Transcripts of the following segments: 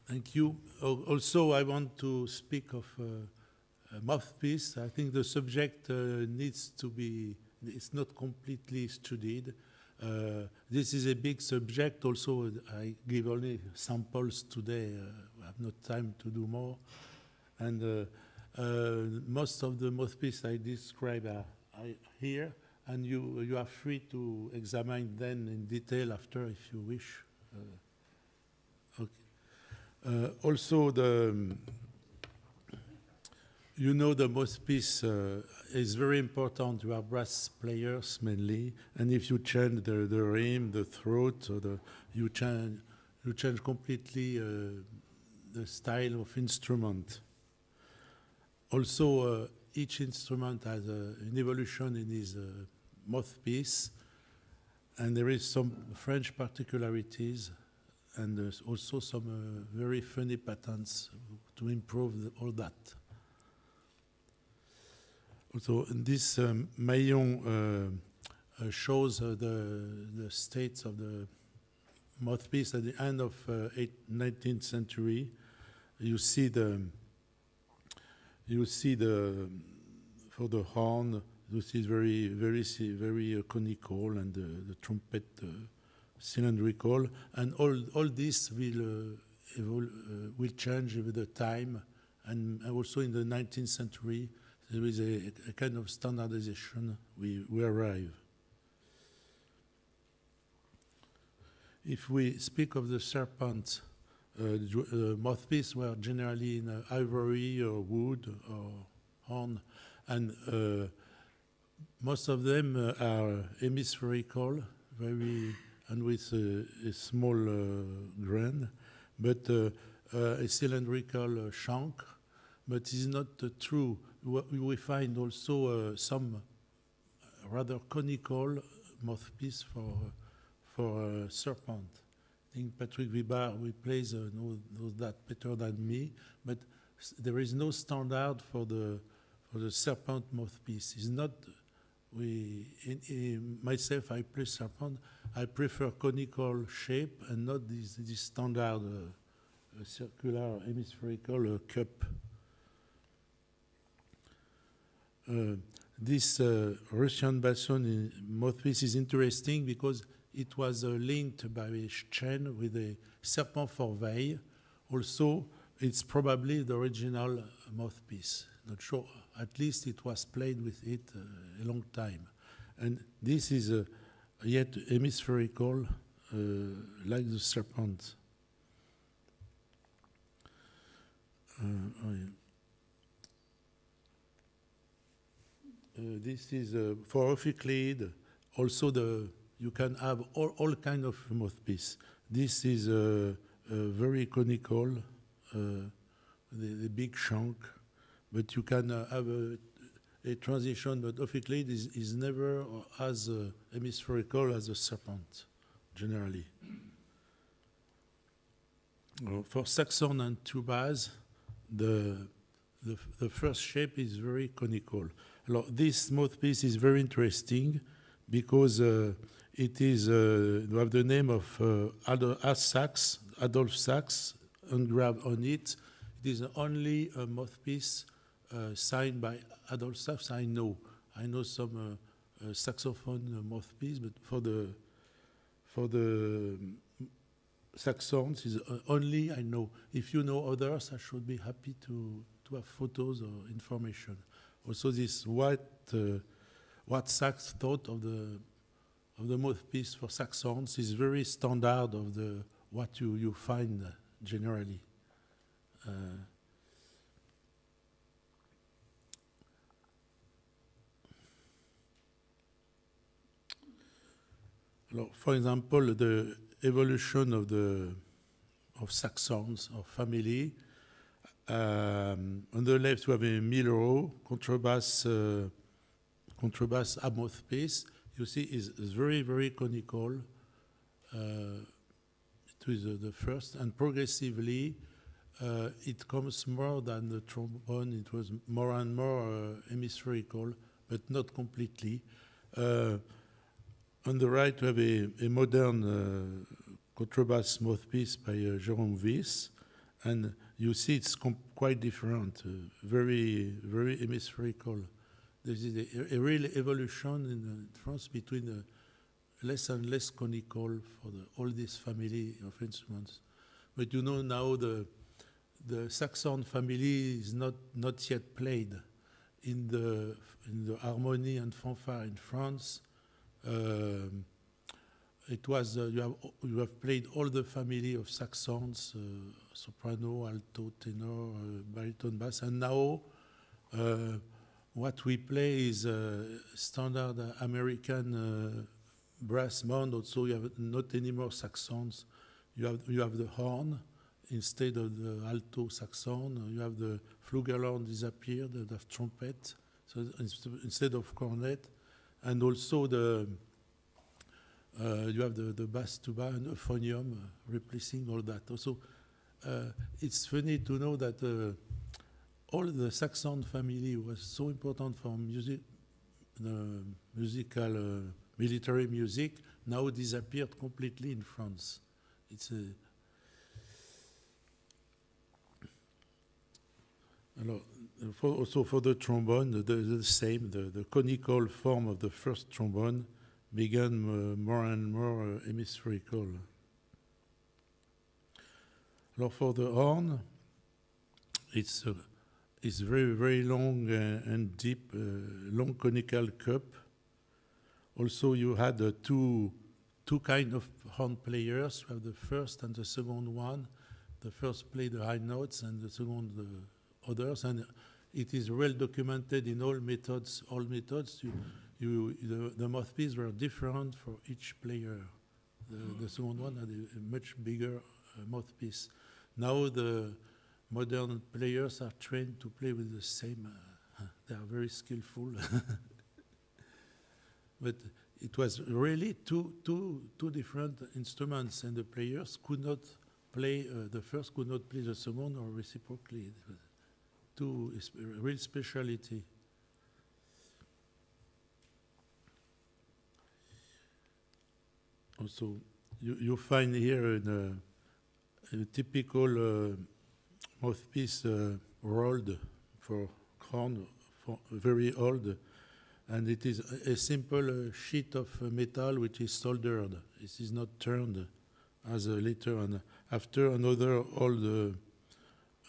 Thank you. Also, I want to speak of Mouthpiece. I think the subject needs to be, it's not completely studied. This is a big subject. Also, I give only samples today. I have no time to do more. And most of the mouthpiece I describe are here, and you are free to examine them in detail after if you wish. Okay. Also, the mouthpiece is very important. You are brass players mainly, and if you change the rim, the throat, or you change completely the style of instrument. Also, each instrument has an evolution in his mouthpiece, and there is some French particularities, and there's also some very funny patterns to improve all that. Also, this maillon shows the states of the mouthpiece at the end of 19th century. You see for the horn, this is very conical, and the trumpet cylindrical, and all this will change with the time, and also in the 19th century there is a kind of standardization we arrive. If we speak of the serpent, mouthpiece were generally in ivory or wood or horn, and most of them are hemispherical, and with a small grain, but a cylindrical shank. But it's not true. We find also some rather conical mouthpiece for serpent. I think Patrick Vibar plays knows that better than me, but there is no standard for the serpent mouthpiece. It's not. Myself, I play serpent. I prefer conical shape and not this standard circular hemispherical cup. This Russian basson mouthpiece is interesting because it was linked by a chain with a serpent for veille. Also, it's probably the original mouthpiece. Not sure. At least it was played with it a long time. And this is yet hemispherical, like the serpent. This is for ophicleid. Also, you can have all kind of mouthpiece. This is very conical, the big shank, but you can have a transition. But ophicleid is never as hemispherical as a serpent, generally. For saxhorn and tubas, the first shape is very conical. This mouthpiece is very interesting because it is you have the name of Adolf Sachs engraved on it. It is only a mouthpiece signed by Adolf Sachs. I know some saxophone mouthpiece, but for the saxhorns is only I know. If you know others, I should be happy to have photos or information. Also, this what Sachs thought of the mouthpiece for saxhorns is very standard of what you find generally. For example, the evolution of saxhorns or family. On the left, we have a Milro contrabass a mouthpiece. You see, is very, very conical. It is the first, and progressively, it comes more than the trombone. It was more and more hemispherical, but not completely. On the right, we have a modern contrabass mouthpiece by Jérôme Wyss. And you see it's quite different, very, very hemispherical. There is a real evolution in France between less and less conical for all this family of instruments. But you know now the saxhorn family is not yet played in the harmony and fanfare in France. It was you have played all the family of saxhorns, soprano, alto, tenor, baritone, bass, and now what we play is standard American brass band. Also, you have not anymore saxhorns. You have the horn instead of the alto saxhorn. You have the flugelhorn disappeared. You have trumpet, so instead of cornet, and also you have the bass tuba and euphonium replacing all that. Also, it's funny to know that all the saxhorn family was so important for musical military music, now disappeared completely in France. It's also for the trombone, the same. The conical form of the first trombone began more and more hemispherical. For the horn, it's very, very long and deep, long conical cup. Also, you had two kind of horn players. You have the first and the second one. The first played the high notes, and the second the others. And it is well documented in all methods. The mouthpieces were different for each player. The second one had a much bigger mouthpiece. Now the modern players are trained to play with the same. They are very skillful. But it was really two different instruments, and the players could not play, the first could not play the second, or reciprocally. It was a real speciality. Also, you find here a typical mouthpiece rolled for horn, very old, and it is a simple sheet of metal which is soldered. It is not turned as later and after another old,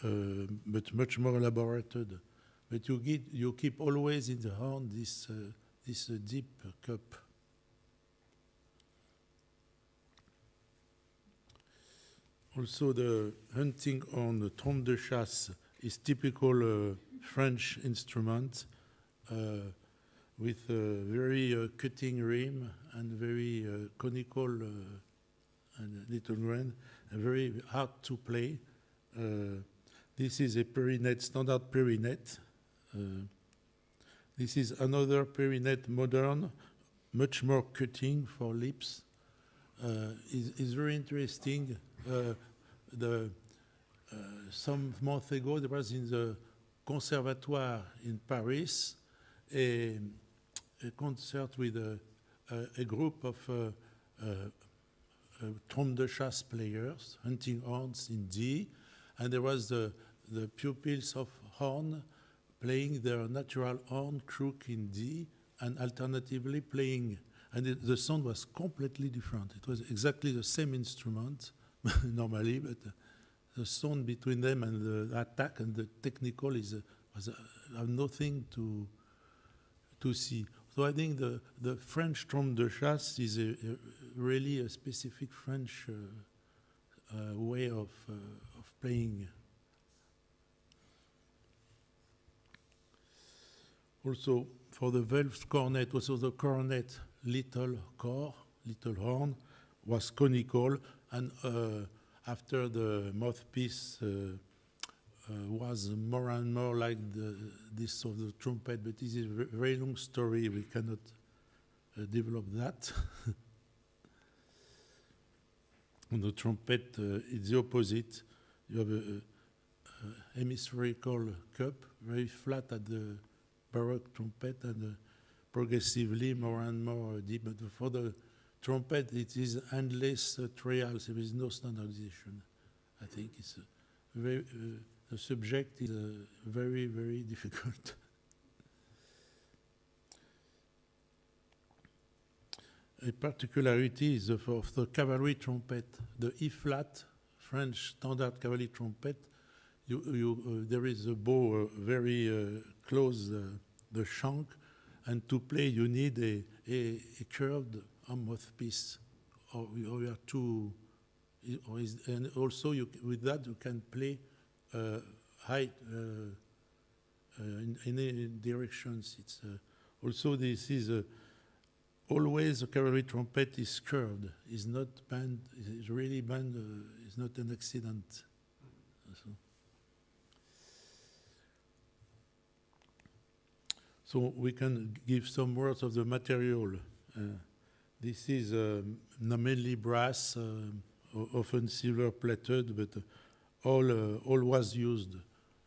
but much more elaborated. But you keep always in the horn this deep cup. Also, the hunting on the trompe de chasse is typical French instrument with a very cutting rim and very conical and little grain, and very hard to play. This is a perinet, standard perinet. This is another perinet, modern, much more cutting for lips. Is very interesting. Some months ago, there was in the Conservatoire in Paris a concert with a group of trompe de chasse players, hunting horns in D, and there was the pupils of horn playing their natural horn crook in D, and alternatively playing, and the sound was completely different. It was exactly the same instrument normally, but the sound between them and the attack and the technical was nothing to see. So I think the French trompe de chasse is really a specific French way of playing. Also, for the valve cornet, also the cornet little horn was conical, and after the mouthpiece was more and more like this of the trumpet, but this is a very long story. We cannot develop that. On the trumpet, it's the opposite. You have a hemispherical cup, very flat at the baroque trumpet, and progressively more and more deep. But for the trumpet, it is endless trials. There is no standardization. I think it's the subject is very, very difficult. A particularity is of the cavalry trumpet, the E-flat French standard cavalry trumpet. There is a bow very close the shank, and to play you need a curved mouthpiece, or you are too. And also with that you can play high in any directions. It's also this is always a cavalry trumpet is curved. Is not bent. Is really bent. Is not an accident. So we can give some words of the material. This is mainly brass, often silver plated, but all was used: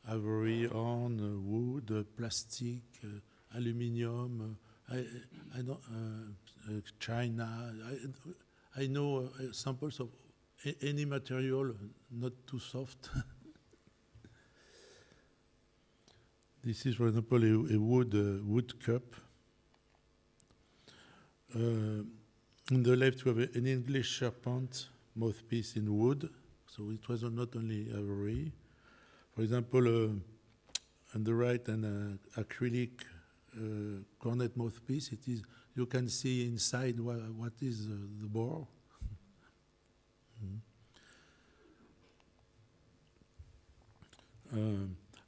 ivory, horn, wood, plastic, aluminium. I don't China. I know samples of any material, not too soft. This is, for example, a wood cup. On the left, you have an English serpent mouthpiece in wood, so it was not only ivory. For example, on the right, an acrylic cornet mouthpiece. It is. You can see inside what is the bore.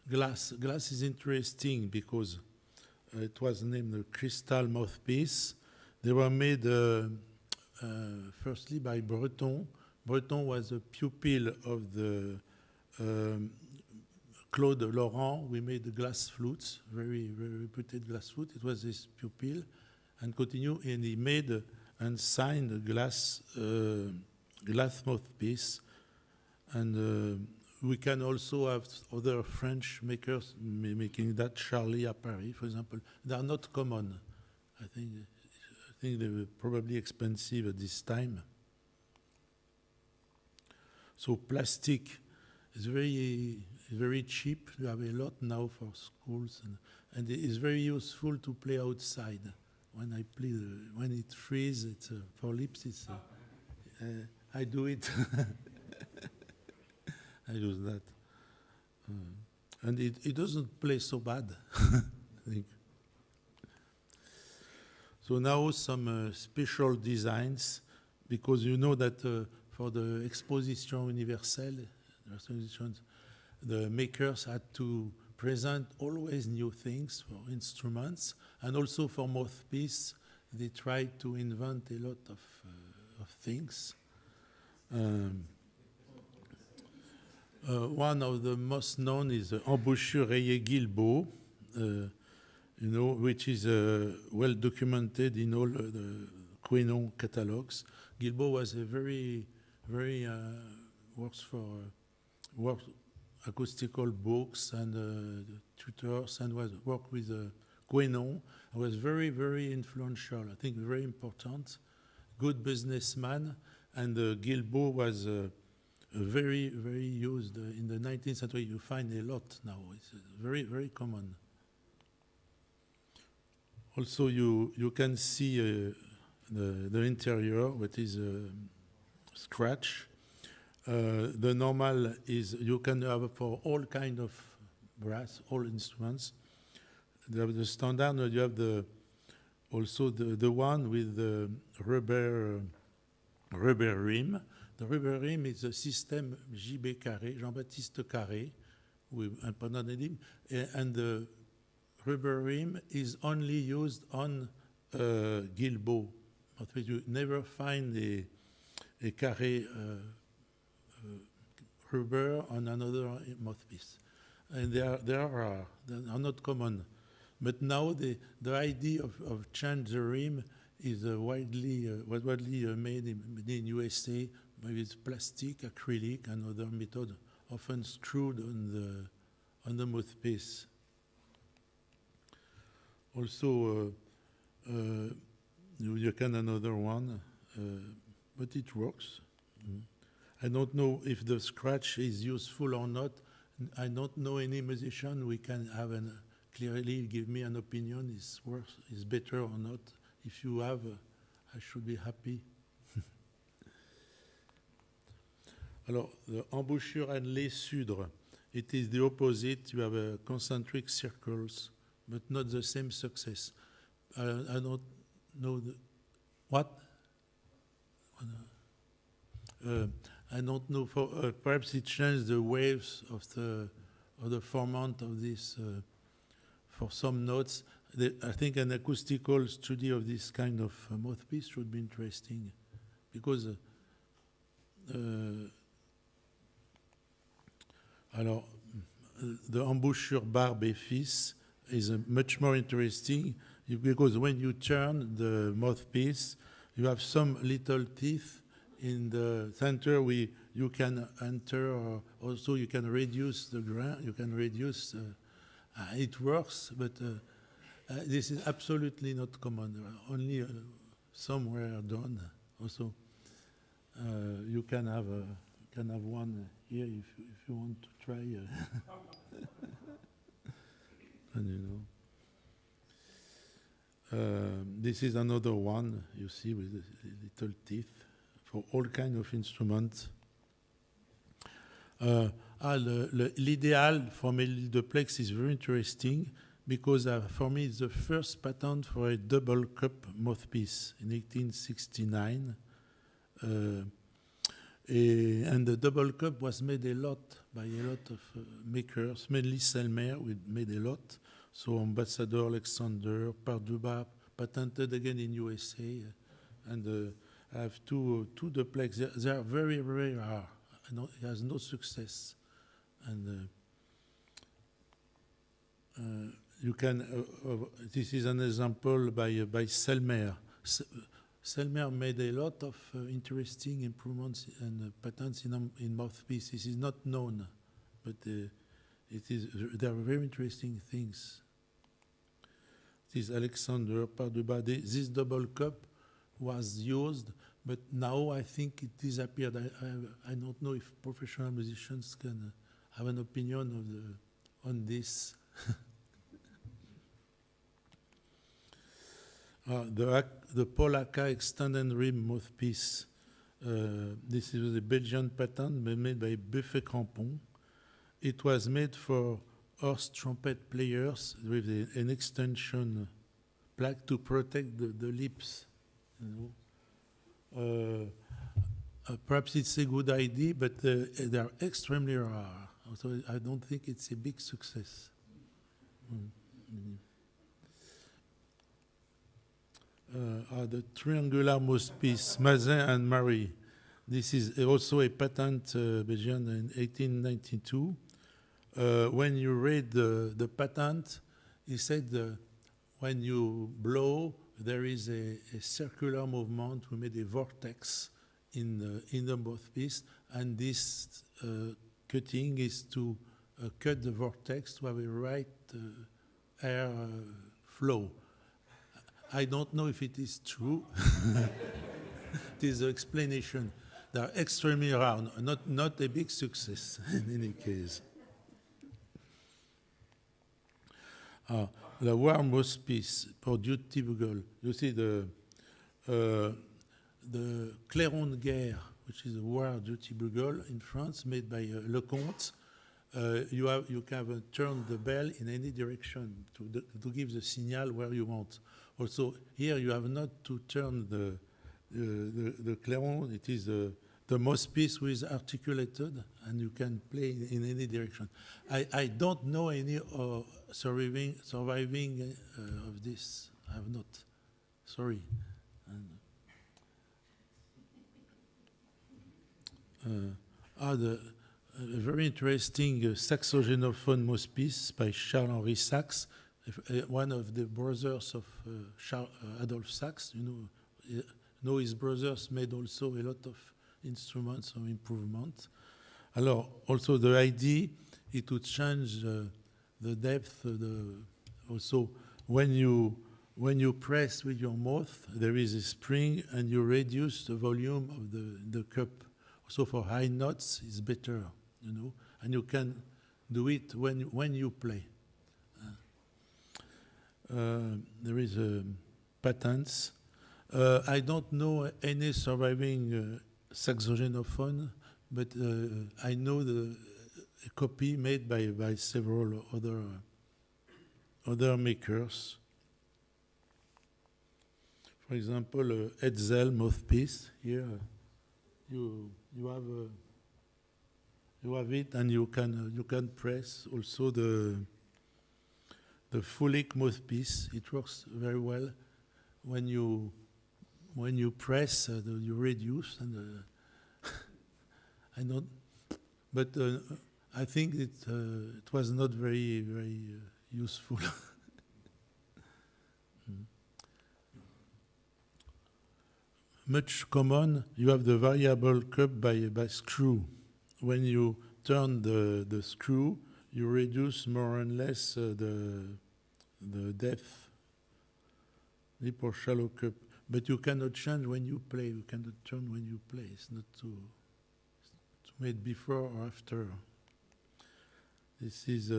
Glass is interesting because it was named the crystal mouthpiece. They were made firstly by Breton. Breton was a pupil of the Claude Laurent. We made the glass flutes, very, very reputed glass flute. It was his pupil, and continue, and he made and signed a glass mouthpiece. And we can also have other French makers making that. Charlie à Paris, for example. They are not common. I think they were probably expensive at this time. So plastic is very cheap. You have a lot now for schools, and it is very useful to play outside. When I play, when it freezes, it's for lips. It's I do it. I use that, and it doesn't play so bad. I think. So now some special designs, because you know that for the Exposition Universelle, the makers had to present always new things for instruments, and also for mouthpiece, they tried to invent a lot of things. One of the most known is Embouchure Rayée Guilbeault, which is well documented in all the Quenon catalogs. Guilbeault was a very works for acoustical books and tutors, and was worked with Quenon. Was very influential. I think very important, good businessman, and Guilbeault was. Very used in the 19th century. You find a lot now. It's very common. Also, you can see the interior, what is scratch. The normal is you can have for all kind of brass, all instruments. You have the standard. You have also the one with the rubber rim. The rubber rim is a system JB Carré, Jean-Baptiste Carré, and the rubber rim is only used on Guilbeault. You never find a Carré rubber on another mouthpiece, and they are not common. But now the idea of change the rim is was widely made in USA. Maybe it's plastic, acrylic, and other method, often screwed on the mouthpiece. Also, you can another one, but it works. I don't know if the scratch is useful or not. I don't know any musician we can have clearly give me an opinion is worse, is better or not. If you have, I should be happy. Alors, the embouchure and les sudres, it is the opposite. You have concentric circles, but not the same success. I don't know what. I don't know. Perhaps it changed the waves of the formant of this. For some notes, I think an acoustical study of this kind of mouthpiece should be interesting, because. Alors, the embouchure barbe et fils is much more interesting because when you turn the mouthpiece, you have some little teeth in the center. You can enter, or also you can reduce the grain. You can reduce. It works, but this is absolutely not common. Only somewhere done. Also, you can have one here if you want to try. And you know, this is another one you see with the little teeth for all kind of instruments. L'idéal from Élie de Plex is very interesting because for me it's the first patent for a double cup mouthpiece in 1869. And the double cup was made a lot by a lot of makers, mainly Selmer, we made a lot. So Ambassador Alexander, Parduba, patented again in USA. And I have two duplex. They are very, very rare. It has no success. And you can, this is an example by Selmer. Selmer made a lot of interesting improvements and patents in mouthpiece. This is not known, but there are very interesting things. This Alexander Parduba, this double cup was used, but now I think it disappeared. I don't know if professional musicians can have an opinion on this. The Polaka extended rim mouthpiece. This is a Belgian patent made by Buffet Crampon. It was made for horse trumpet players with an extension plaque to protect the lips. You know? Perhaps it's a good idea, but they are extremely rare. So I don't think it's a big success. The triangular mouthpiece, Mazin and Marie. This is also a patent Belgian in 1892. When you read the patent, he said when you blow, there is a circular movement. We made a vortex in the mouthpiece, and this cutting is to cut the vortex to have a right air flow. I don't know if it is true. It is the explanation. They are extremely rare, not a big success in any case. The warm mouthpiece for duty bugle. You see the clairon de guerre, which is a war duty bugle in France, made by Lecomte. You can turn the bell in any direction to give the signal where you want. Also, here you have not to turn the clairon. It is the mouthpiece which is articulated, and you can play in any direction. I don't know any surviving of this. I have not. Sorry. A very interesting saxophone mouthpiece by Charles-Henri Sax, one of the brothers of Adolphe Sax. You know, his brothers made also a lot of instruments of improvement. Alors, also the idea, it would change the depth. Also, when you press with your mouth, there is a spring, and you reduce the volume of the cup. So for high notes, it's better, you know, and you can do it when you play. There is patents. I don't know any surviving saxophone, but I know a copy made by several other makers. For example, Hetzel Mouthpiece. Here, you have it, and you can press also the Fulic Mouthpiece. It works very well when you press, you reduce, and I don't. But I think it was not very useful. Much common, you have the variable cup by screw. When you turn the screw, you reduce more or less the depth, deep or shallow cup. But you cannot change when you play. You cannot turn when you play. It's not to made before or after. This is,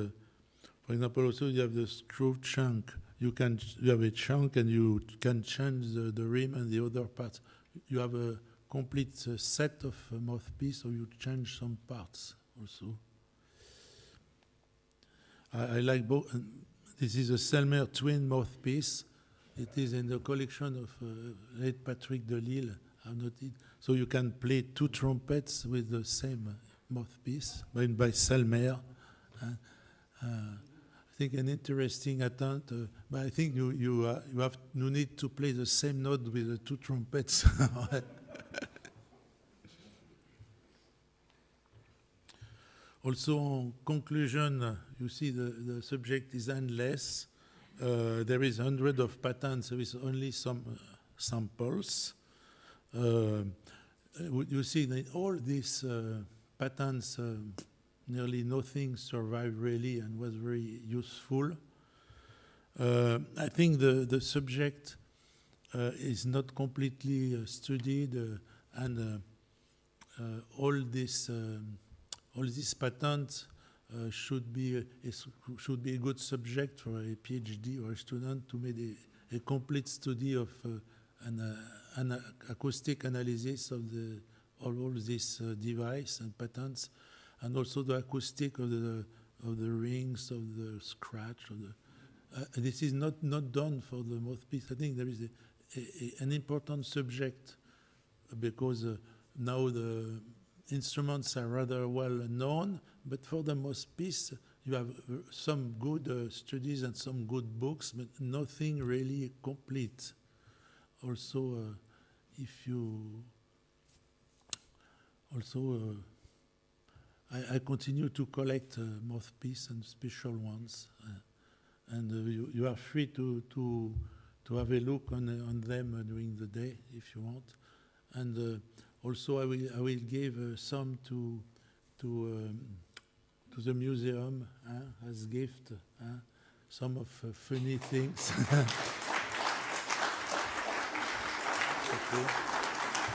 for example, also you have the screw chunk. You have a chunk and you can change the rim and the other parts. You have a complete set of mouthpiece, or you change some parts also. I like both. This is a Selmer twin mouthpiece. It is in the collection of late Patrick Delisle. So you can play two trumpets with the same mouthpiece by Selmer. I think an interesting attempt, but I think you need to play the same note with the two trumpets. Also, in conclusion, you see the subject is endless. There is hundreds of patterns. There is only some samples. You see that all these patterns, nearly nothing survived really and was very useful. I think the subject is not completely studied, and all these patterns should be a good subject for a PhD or a student to make a complete study of an acoustic analysis of all these device and patterns, and also the acoustic of the rings, of the scratch. This is not done for the mouthpiece. I think there is an important subject because now the instruments are rather well known, but for the mouthpiece you have some good studies and some good books, but nothing really complete. Also, I continue to collect mouthpiece and special ones, and you are free to have a look on them during the day if you want. And also, I will give some to the museum as gift. Some of funny things. Okay.